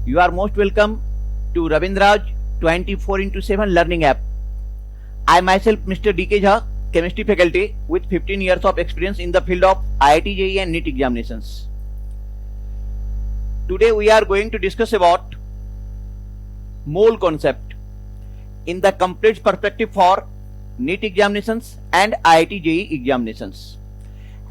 You are most welcome to Ravindraj 24/7 learning app. I myself, Mr. D.K. Jha, chemistry faculty with 15 years of experience in the field of IIT JEE and NEET examinations. Today we are going to discuss about mole concept in the complete perspective for NEET examinations and IIT JEE examinations.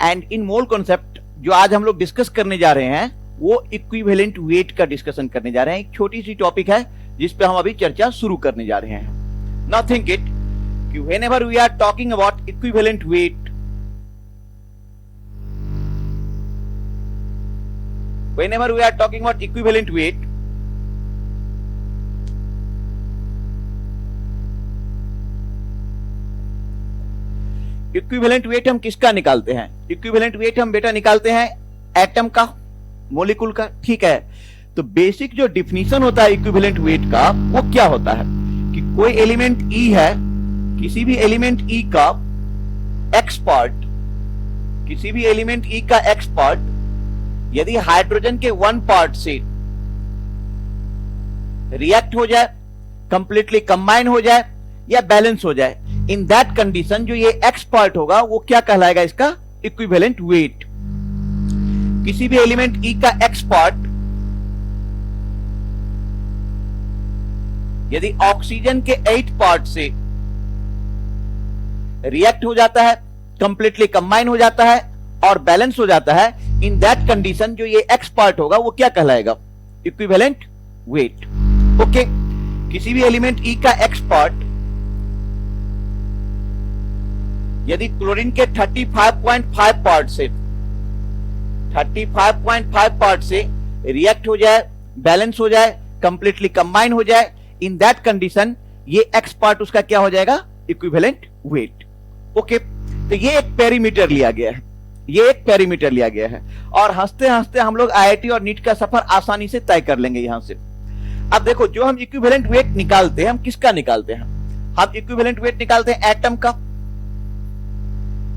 And in mole concept जो आज हम लोग discuss करने जा रहे हैं वो equivalent weight का डिस्कशन करने जा रहे हैं। एक छोटी सी टॉपिक है जिस पे हम अभी चर्चा शुरू करने जा रहे हैं। नाउ थिंक इट कि whenever we are talking about equivalent weight, whenever we are talking about equivalent weight, equivalent weight हम किसका निकालते हैं? इक्विवेलेंट वेट हम बेटा निकालते हैं एटम का, मॉलिक्यूल का। ठीक है, तो बेसिक जो डिफिनीशन होता है इक्विवेलेंट वेट का वो क्या होता है कि कोई एलिमेंट E है, किसी भी एलिमेंट E का एक्स पार्ट, किसी भी एलिमेंट E का एक्स पार्ट यदि हाइड्रोजन के वन पार्ट से रिएक्ट हो जाए, कंप्लीटली कंबाइन हो जाए या बैलेंस हो जाए, इन दैट कंडीशन जो ये एक्स पार्ट होगा वो क्या कहलाएगा? इसका इक्विवेलेंट वेट। किसी भी एलिमेंट E का एक्स पार्ट यदि ऑक्सीजन के 8 पार्ट से रिएक्ट हो जाता है, कंप्लीटली कंबाइन हो जाता है और बैलेंस हो जाता है, इन दैट कंडीशन जो ये एक्स पार्ट होगा वो क्या कहलाएगा? Equivalent weight. ओके, किसी भी एलिमेंट E का एक्स पार्ट यदि क्लोरीन के 35.5 पार्ट से 35.5 पार्ट से रिएक्ट हो जाए, बैलेंस हो जाए, कंप्लीटली कंबाइन हो जाए, इन दैट कंडीशन ये एक्स पार्ट उसका क्या हो जाएगा? Equivalent weight. ओके, तो ये एक पेरीमीटर लिया गया है, ये एक पेरीमीटर लिया गया है और हंसते हंसते हम लोग आईआईटी और नीट का सफर आसानी से तय कर लेंगे यहां से। अब देखो, जो हम इक्विवेलेंट वेट निकालते हैं हम किसका निकालते हैं? हम इक्विवेलेंट वेट निकालते हैं एटम का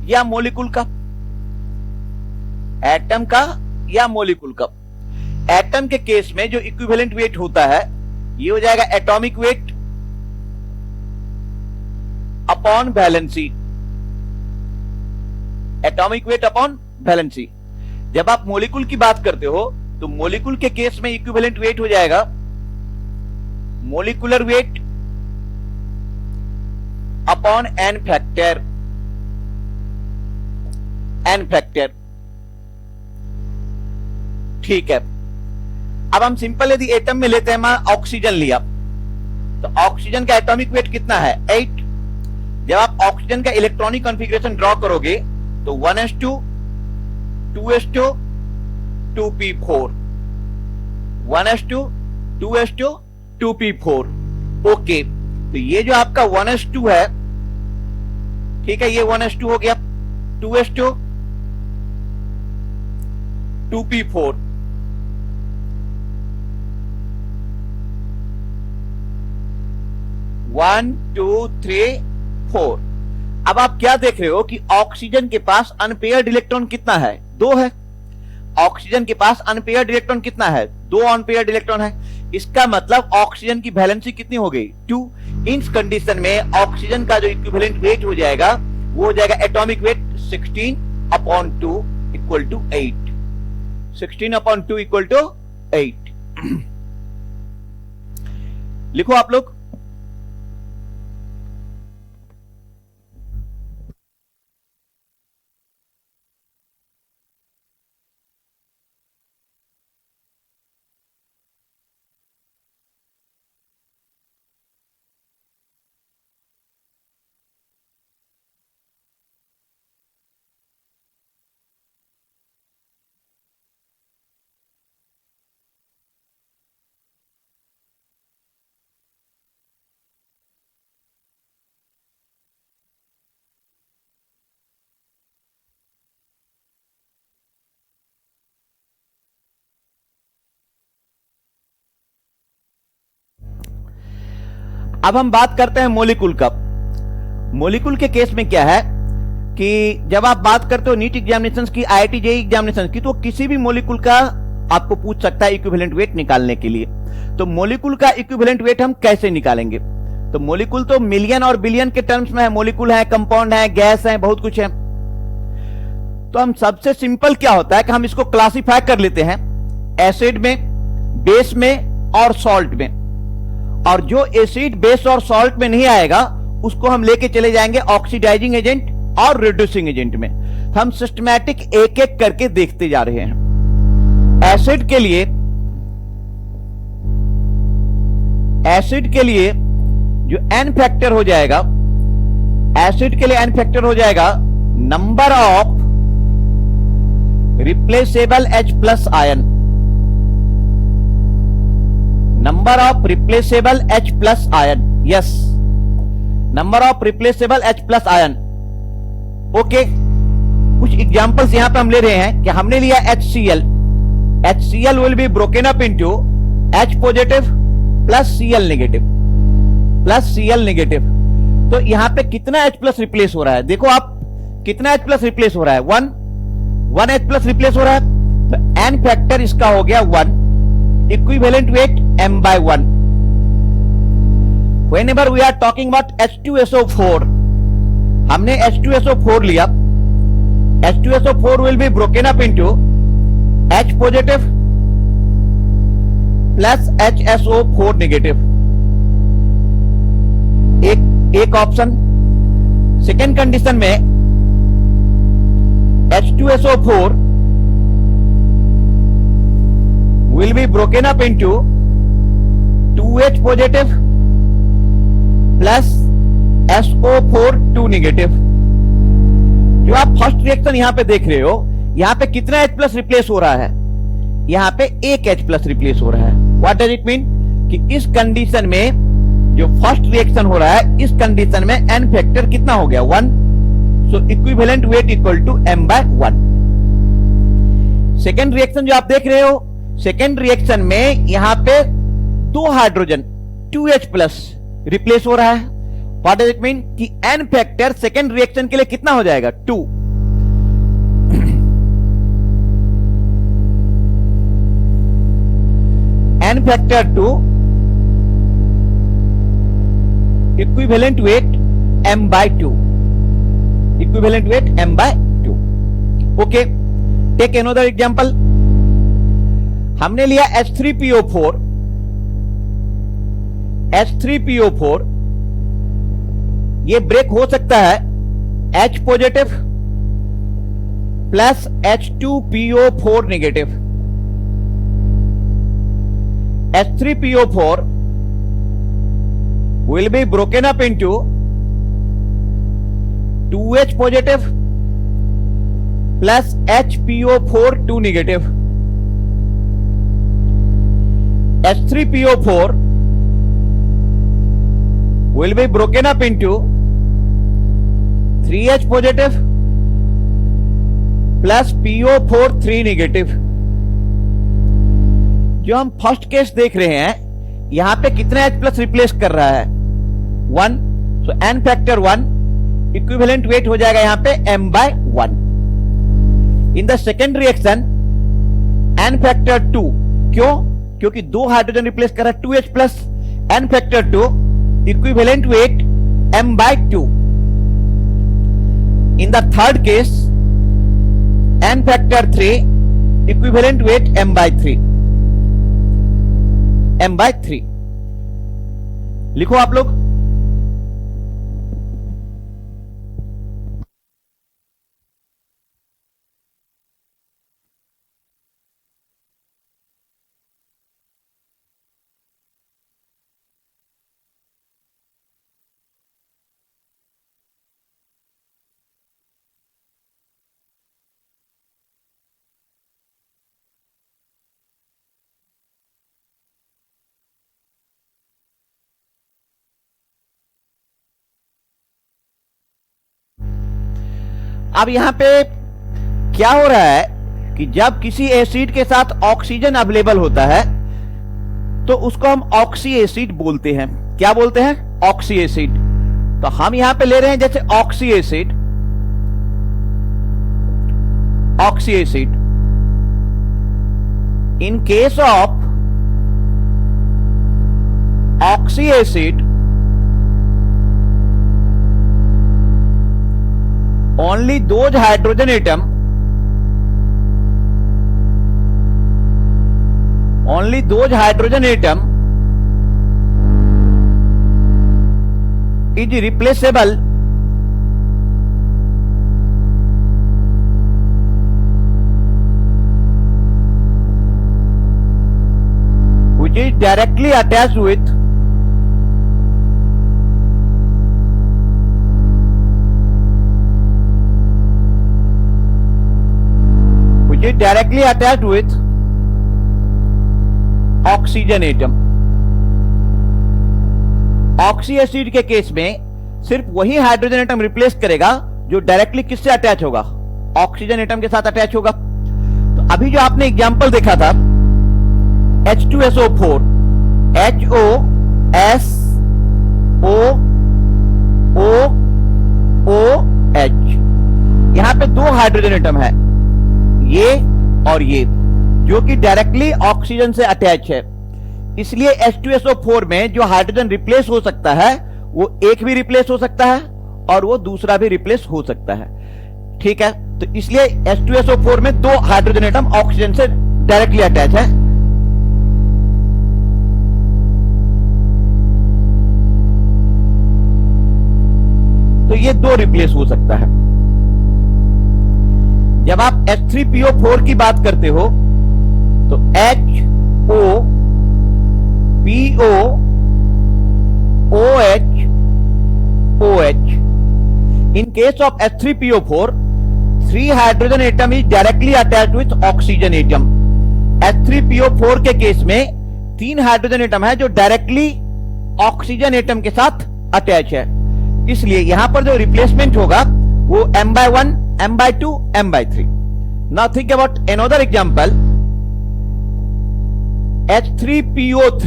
या मॉलिक्यूल का? एटम का या मॉलिक्यूल का? एटम के केस में जो इक्विवेलेंट वेट होता है ये हो जाएगा atomic weight upon valency. Atomic weight upon valency. जब आप मॉलिक्यूल की बात करते हो तो मॉलिक्यूल के केस में इक्विवेलेंट वेट हो जाएगा molecular weight upon N factor. N factor, ठीक है। अब हम सिंपल यदि एटम में लेते हैं, ऑक्सीजन लिया तो ऑक्सीजन का एटॉमिक वेट कितना है? 8। जब आप ऑक्सीजन का इलेक्ट्रॉनिक कॉन्फ़िगरेशन ड्रॉ करोगे तो 1s2 2s2 2p4, 1s2 2s2 2p4। Okay, तो ये जो आपका 1s2 है, ठीक है, ये 1s2 हो गया, 2s2 2p4, one two three 4। अब आप क्या देख रहे हो कि ऑक्सीजन के पास अनपेयर्ड इलेक्ट्रॉन कितना है? 2 है। ऑक्सीजन के पास अनपेयर्ड इलेक्ट्रॉन कितना है? 2 अनपेयर्ड इलेक्ट्रॉन है। इसका मतलब ऑक्सीजन की वैलेंसी कितनी हो गई? 2। इस कंडीशन में ऑक्सीजन का जो इक्विवेलेंट वेट हो जाएगा वो हो जाएगा atomic weight 16/2 equal to 8। 16/2 equal to 8। लिखो आप लोग। अब हम बात करते हैं मॉलिक्यूल का। मॉलिक्यूल के केस में क्या है कि जब आप बात करते हो नीट एग्जामिनेशंस की, आईआईटी जेईई एग्जामिनेशंस की, तो किसी भी मॉलिक्यूल का आपको पूछ सकता है इक्विवेलेंट वेट निकालने के लिए। तो मॉलिक्यूल का इक्विवेलेंट वेट हम कैसे निकालेंगे? तो मॉलिक्यूल तो मिलियन और बिलियन के टर्म्स में है, मॉलिक्यूल है, कंपाउंड है, गैस है, बहुत कुछ है। तो हम सबसे सिंपल क्या होता है कि हम इसको क्लासिफाई कर लेते हैं एसिड में, बेस में और सॉल्ट में। और जो एसिड, बेस और सॉल्ट में नहीं आएगा उसको हम लेके चले जाएंगे ऑक्सीडाइजिंग एजेंट और रिड्यूसिंग एजेंट में। तो हम सिस्टमैटिक एक एक करके देखते जा रहे हैं। एसिड के लिए जो एन फैक्टर हो जाएगा, एसिड के लिए एन फैक्टर हो जाएगा number of replaceable H plus ion, number of replaceable H plus ion, yes, number of replaceable H plus ion. Okay, कुछ एग्जांपल्स यहां पे हम ले रहे हैं कि हमने लिया HCl, HCl will be broken up into H positive plus Cl negative plus Cl negative. तो यहां पे कितना H प्लस रिप्लेस हो रहा है? देखो आप, कितना H प्लस रिप्लेस हो रहा है? 1 H प्लस रिप्लेस हो रहा है। तो N फैक्टर इसका हो गया 1, equivalent weight m/1। Whenever we are talking about H2SO4, हमने H2SO4 लिया, H2SO4 will be broken up into H positive plus HSO4 negative. एक ऑप्शन। सेकेंड कंडीशन में H2SO4 will be broken up into 2H positive plus SO4 2 negative। जो आप first reaction यहां पे देख रहे हो, यहां पे कितना H प्लस रिप्लेस हो रहा है? यहां पे एक H प्लस रिप्लेस हो रहा है। What does it mean? कि इस कंडीशन में जो फर्स्ट रिएक्शन हो रहा है, इस कंडीशन में N फैक्टर कितना हो गया? 1। So equivalent weight equal to m/1। Second reaction जो आप देख रहे हो, सेकेंड रिएक्शन में यहां पे 2 हाइड्रोजन 2H प्लस रिप्लेस हो रहा है। What does it mean? कि N फैक्टर सेकेंड रिएक्शन के लिए कितना हो जाएगा? 2। N factor 2, equivalent weight m/2, equivalent weight m/2। Okay, take another example. हमने लिया H3PO4, H3PO4 ये ब्रेक हो सकता है H positive plus H2PO4 negative. H3PO4 will be broken up into 2H positive plus HPO4 2 negative। H3PO4 will be broken up into 3H positive plus PO4 3 negative। जो हम first case देख रहे हैं, यहां पे कितना H प्लस रिप्लेस कर रहा है? 1। सो N फैक्टर 1, इक्विवेलेंट वेट हो जाएगा यहां पे m/1। In the second reaction N factor 2, क्यों? क्योंकि 2 हाइड्रोजन रिप्लेस कर रहा है 2H plus, N factor 2, equivalent weight m/2। In the third case N factor 3, equivalent wait m/3, m/3 लिखो आप लोग। अब यहां पे क्या हो रहा है कि जब किसी एसिड के साथ ऑक्सीजन अवेलेबल होता है तो उसको हम ऑक्सी एसिड बोलते हैं। क्या बोलते हैं? Oxy acid. तो हम यहां पे ले रहे हैं जैसे oxy acid, oxy acid. In case of oxy acid, only those hydrogen atom is replaceable which is directly attached with oxygen atom. Oxy acid के केस में सिर्फ वही हाइड्रोजन एटम रिप्लेस करेगा जो डायरेक्टली किससे अटैच होगा, ऑक्सीजन एटम के साथ अटैच होगा। तो अभी जो आपने एग्जांपल देखा था H2SO4, HOSOOH, यहां पे दो हाइड्रोजन एटम है, ये और ये, जो कि डायरेक्टली ऑक्सीजन से अटैच है। इसलिए H2SO4 में जो हाइड्रोजन रिप्लेस हो सकता है वो एक भी रिप्लेस हो सकता है और वो दूसरा भी रिप्लेस हो सकता है। ठीक है, तो इसलिए H2SO4 में दो हाइड्रोजन एटम ऑक्सीजन से डायरेक्टली अटैच है। तो ये दो रिप्लेस हो सकता है। जब आप H3PO4 की बात करते हो तो HOPOOHOH। In case of H3PO4, 3 hydrogen atom is directly attached with oxygen atom। H3PO4 के केस में 3 हाइड्रोजन एटम है जो डायरेक्टली ऑक्सीजन एटम के साथ अटैच है। इसलिए यहां पर जो रिप्लेसमेंट होगा वो M/1, M/2, M/3। Now think about another example, H3PO3,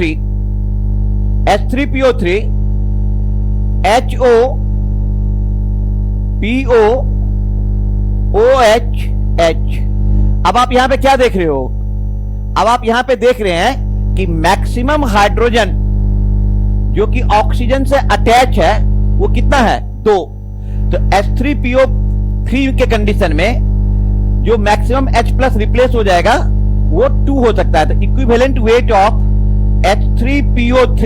HOPOOHH। अब आप यहां पे क्या देख रहे हो? अब आप यहां पे देख रहे हैं कि मैक्सिमम हाइड्रोजन जो कि ऑक्सीजन से अटैच है वो कितना है? 2। तो H3PO3 के कंडीशन में जो मैक्सिमम H+ रिप्लेस हो जाएगा वो 2 हो सकता है। तो equivalent weight of H3PO3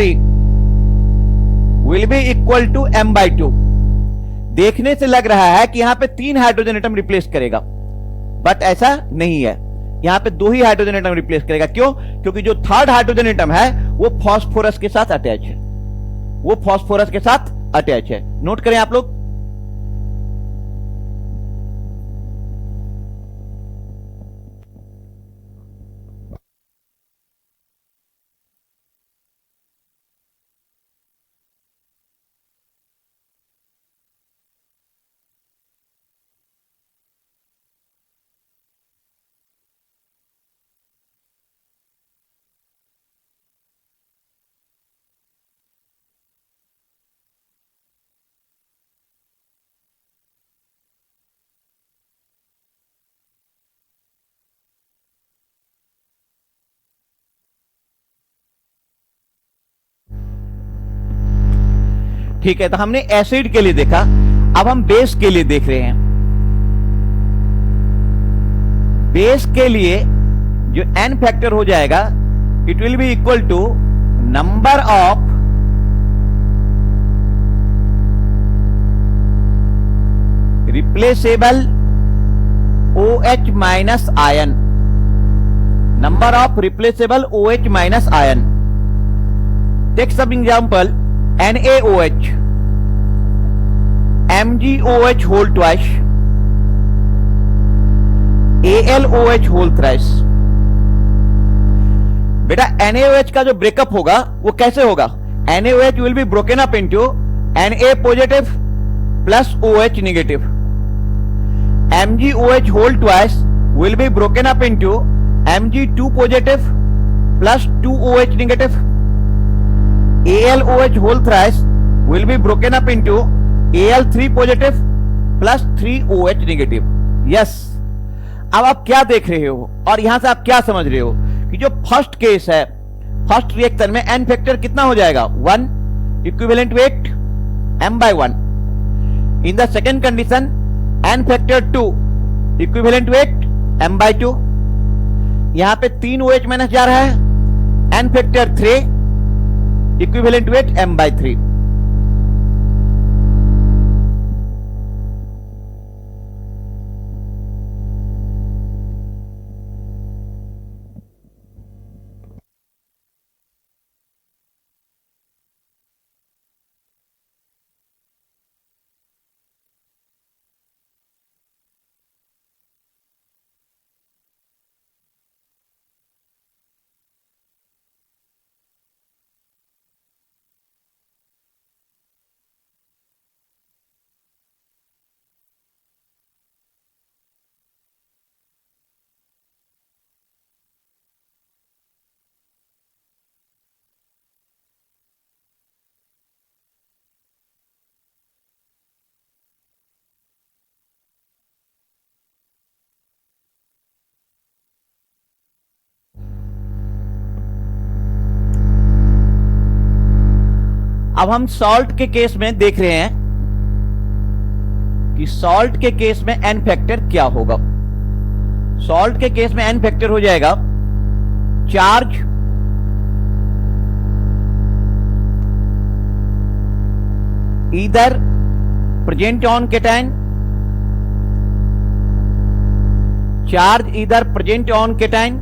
will be equal to M/2। देखने से लग रहा है कि यहां पे 3 हाइड्रोजन एटम रिप्लेस करेगा, बट ऐसा नहीं है। यहां पे 2 ही हाइड्रोजन एटम रिप्लेस करेगा। क्यों? क्योंकि जो थर्ड हाइड्रोजन एटम है वो फास्फोरस के साथ अटैच है, नोट करें आप लोग। ठीक है, तो हमने एसिड के लिए देखा, अब हम बेस के लिए देख रहे हैं। बेस के लिए जो n फैक्टर हो जाएगा it will be equal to number of replaceable OH minus ion, number of replaceable OH minus ion. Take some example, NaOH, MgOH whole twice, AlOH whole thrice। बेटा NaOH का जो breakup होगा वो कैसे होगा? NaOH will be broken up into Na positive plus OH negative। MgOH whole twice will be broken up into Mg2 positive plus 2OH negative। AlOH whole thrice will be broken up into Al3 positive plus 3OH negative। Yes, अब आप क्या देख रहे हो और यहां से आप क्या समझ रहे हो कि जो फर्स्ट केस है, फर्स्ट रिएक्शन में n फैक्टर कितना हो जाएगा 1, equivalent weight m/1। In the second condition n factor 2, equivalent weight m/2। यहां पे 3 OH माइनस जा रहा है, n factor 3, equivalent wait m/3। अब हम सॉल्ट के केस में देख रहे हैं कि सॉल्ट के केस में n फैक्टर क्या होगा। सॉल्ट के केस में n फैक्टर हो जाएगा charge either present on cation, charge either present on cation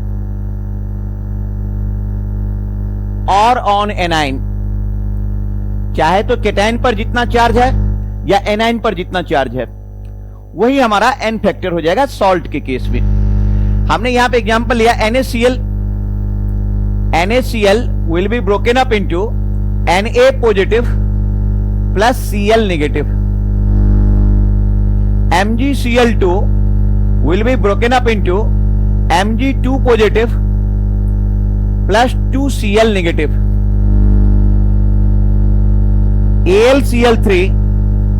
और ऑन एनाइन। चाहे तो केटाइन पर जितना चार्ज है या एनाइन पर जितना चार्ज है, वही हमारा n फैक्टर हो जाएगा सॉल्ट के केस में। हमने यहां पे एग्जांपल लिया NaCl। NaCl will be broken up into Na positive plus Cl negative. MgCl2 will be broken up into Mg2 positive plus 2Cl negative. AlCl3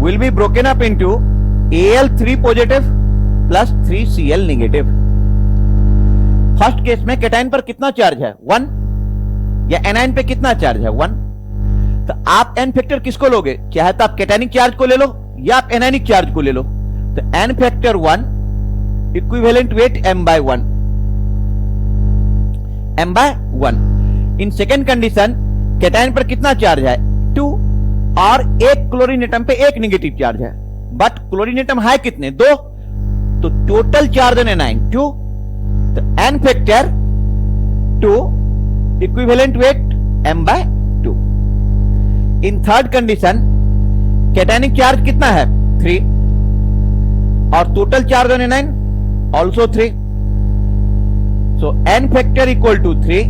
will be broken up into Al3 positive plus 3Cl negative। First case में cation पर कितना charge है 1, या A9 पे कितना charge है 1। तो आप n फैक्टर किसको लोगे, चाहे तो आप केटाइनिक चार्ज को ले लो या आप एनाइनिक चार्ज को ले लो। तो n factor 1 equivalent weight m/1, m/1। In second condition cation पर कितना चार्ज है 2, और एक क्लोरीन एटम पे एक नेगेटिव चार्ज है, बट क्लोरीन एटम है कितने 2, तो टोटल चार्ज ऑन एनाइन 2। तो n factor 2 equivalent weight m/2। In third condition cationic charge कितना है 3, और total charge on anion also 3। So n factor equal to 3,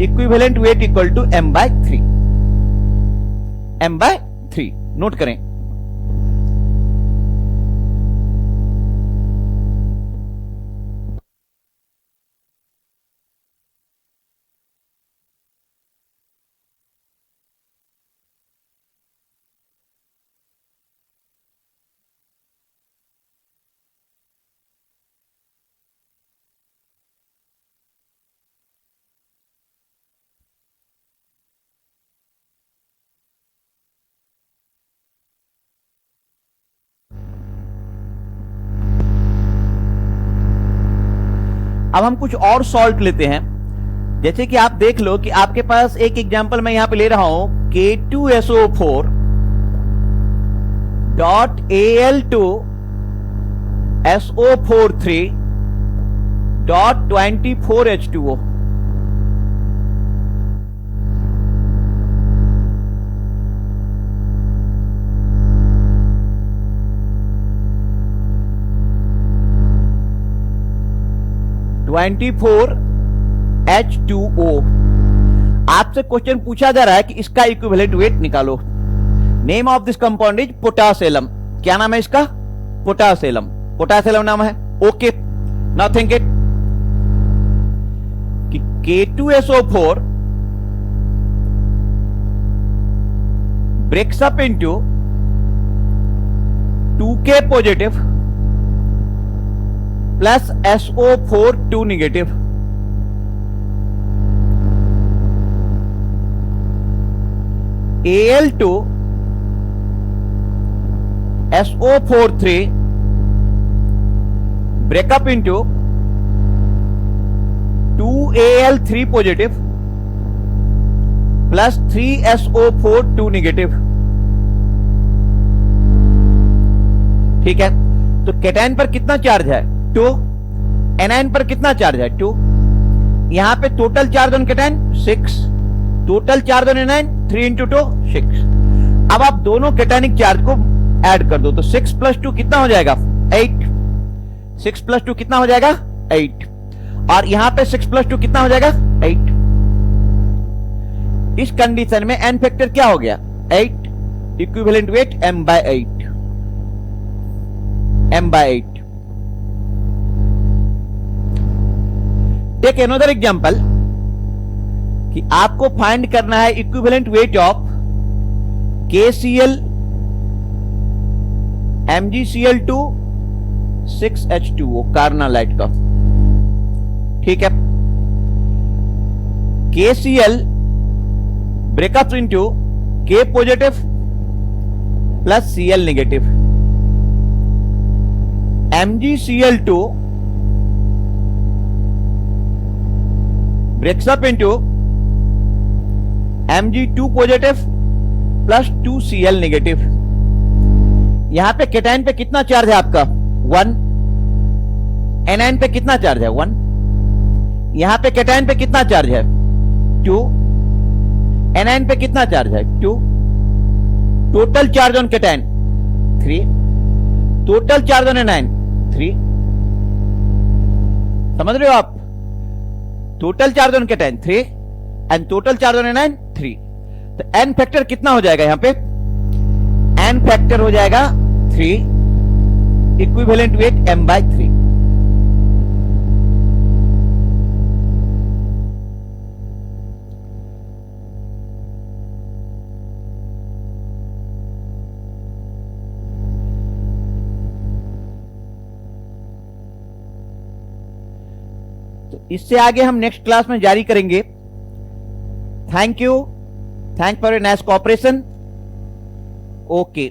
equivalent weight equal to m/3। m/3 note करें। अब हम कुछ और salt लेते हैं। जैसे कि आप देख लो कि आपके पास एक एग्जांपल मैं यहां पे ले रहा हूं K2SO4 dot Al2SO43 dot 24H2O। H2O। आपसे क्वेश्चन पूछा जा रहा है कि इसका इक्विवेलेंट वेट निकालो। Name of this compound is potassium. क्या नाम है इसका? पोटासेलम। पोटासेलम नाम है। ओके, नाउ थिंक इट कि K2SO4 breaks up into 2K positive plus SO4 2 negative. Al2 SO43 break up into 2Al3 positive plus 3SO4 2 negative। ठीक है, तो कैटायन पर कितना चार्ज है 2, एनायन पर कितना चार्ज है 2। यहां पे total charge on cation 6, total charge on anion 3 into 2 6। अब आप दोनों कैटायनिक चार्ज को ऐड कर दो तो 6 + 2 कितना हो जाएगा 8, 6 + 2 कितना हो जाएगा 8, और यहां पे 6 + 2 कितना हो जाएगा 8। इस कंडीशन में एन फैक्टर क्या हो गया 8, equivalent weight m/8, m/8। Take another example कि आपको फाइंड करना है equivalent weight of KCl MgCl2 6H2O carnallite का। ठीक है, KCl break up into K positive plus Cl negative, MgCl2 breaks up into Mg2 positive plus 2Cl negative. यहां पे cation पे कितना चार्ज है आपका 1, एनायन पे कितना चार्ज है 1, यहां पे कैटायन पे कितना चार्ज है 2, एनायन पे कितना चार्ज है 2। Total charge on cation 3, total charge on anion 3। समझ रहे हो आप, total charge on cation 3 and total charge on anion 3। तो एन फैक्टर कितना हो जाएगा यहां पे, एन फैक्टर हो जाएगा 3, इक्विवेलेंट वेट m/3। तो इससे आगे हम नेक्स्ट क्लास में जारी करेंगे। Thank you, thank for your nice cooperation. Okay.